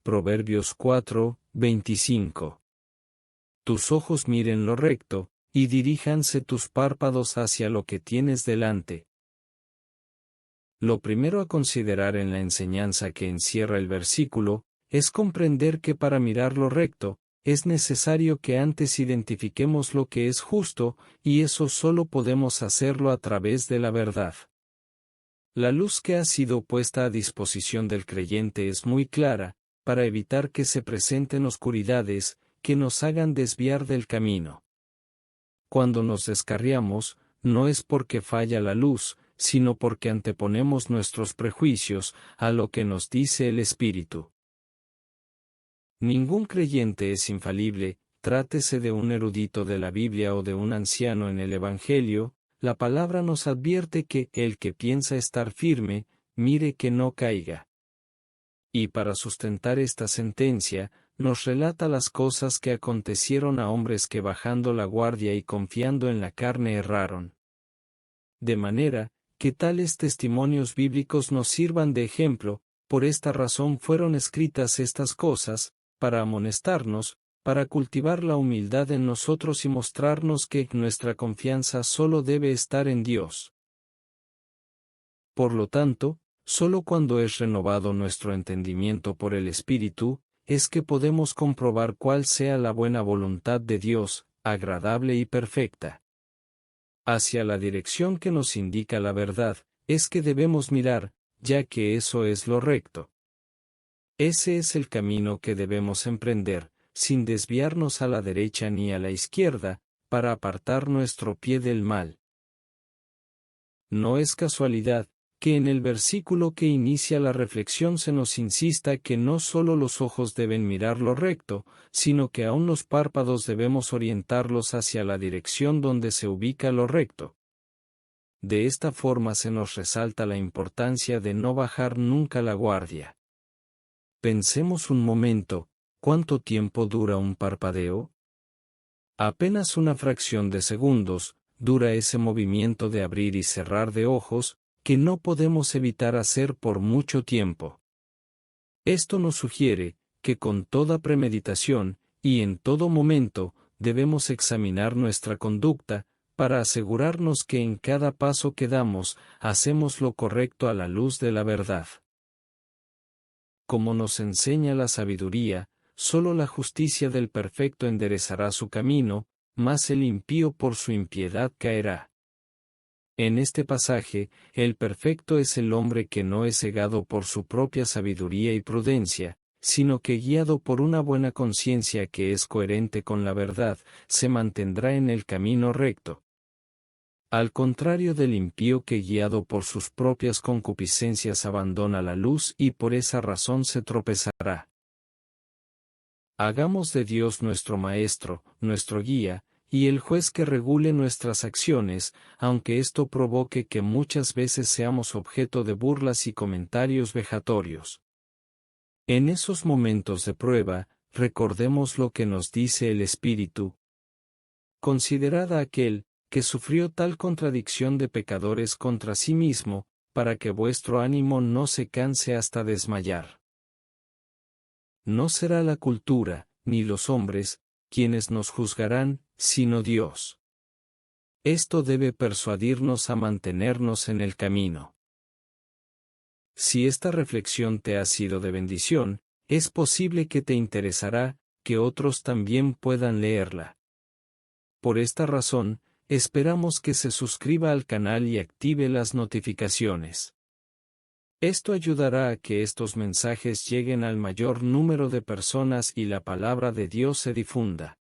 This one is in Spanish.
Proverbios 4:25. Tus ojos miren lo recto, y diríjanse tus párpados hacia lo que tienes delante. Lo primero a considerar en la enseñanza que encierra el versículo, es comprender que para mirar lo recto, es necesario que antes identifiquemos lo que es justo, y eso solo podemos hacerlo a través de la verdad. La luz que ha sido puesta a disposición del creyente es muy clara, para evitar que se presenten oscuridades, que nos hagan desviar del camino. Cuando nos descarriamos, no es porque falla la luz, sino porque anteponemos nuestros prejuicios a lo que nos dice el Espíritu. Ningún creyente es infalible, trátese de un erudito de la Biblia o de un anciano en el Evangelio. La palabra nos advierte que el que piensa estar firme, mire que no caiga. Y para sustentar esta sentencia, nos relata las cosas que acontecieron a hombres que bajando la guardia y confiando en la carne erraron. De manera, que tales testimonios bíblicos nos sirvan de ejemplo. Por esta razón fueron escritas estas cosas, para amonestarnos, para cultivar la humildad en nosotros y mostrarnos que nuestra confianza solo debe estar en Dios. Por lo tanto, solo cuando es renovado nuestro entendimiento por el Espíritu, es que podemos comprobar cuál sea la buena voluntad de Dios, agradable y perfecta. Hacia la dirección que nos indica la verdad, es que debemos mirar, ya que eso es lo recto. Ese es el camino que debemos emprender, sin desviarnos a la derecha ni a la izquierda, para apartar nuestro pie del mal. No es casualidad, que en el versículo que inicia la reflexión se nos insista que no solo los ojos deben mirar lo recto, sino que aún los párpados debemos orientarlos hacia la dirección donde se ubica lo recto. De esta forma se nos resalta la importancia de no bajar nunca la guardia. Pensemos un momento, ¿cuánto tiempo dura un parpadeo? Apenas una fracción de segundos, dura ese movimiento de abrir y cerrar de ojos, que no podemos evitar hacer por mucho tiempo. Esto nos sugiere, que con toda premeditación, y en todo momento, debemos examinar nuestra conducta, para asegurarnos que en cada paso que damos, hacemos lo correcto a la luz de la verdad. Como nos enseña la sabiduría, solo la justicia del perfecto enderezará su camino, mas el impío por su impiedad caerá. En este pasaje, el perfecto es el hombre que no es cegado por su propia sabiduría y prudencia, sino que guiado por una buena conciencia que es coherente con la verdad, se mantendrá en el camino recto. Al contrario del impío que guiado por sus propias concupiscencias abandona la luz y por esa razón se tropezará. Hagamos de Dios nuestro Maestro, nuestro guía, y el juez que regule nuestras acciones, aunque esto provoque que muchas veces seamos objeto de burlas y comentarios vejatorios. En esos momentos de prueba, recordemos lo que nos dice el Espíritu. Considerad a aquel, que sufrió tal contradicción de pecadores contra sí mismo, para que vuestro ánimo no se canse hasta desmayar. No será la cultura, ni los hombres, quienes nos juzgarán, sino Dios. Esto debe persuadirnos a mantenernos en el camino. Si esta reflexión te ha sido de bendición, es posible que te interesará, que otros también puedan leerla. Por esta razón, esperamos que se suscriba al canal y active las notificaciones. Esto ayudará a que estos mensajes lleguen al mayor número de personas y la palabra de Dios se difunda.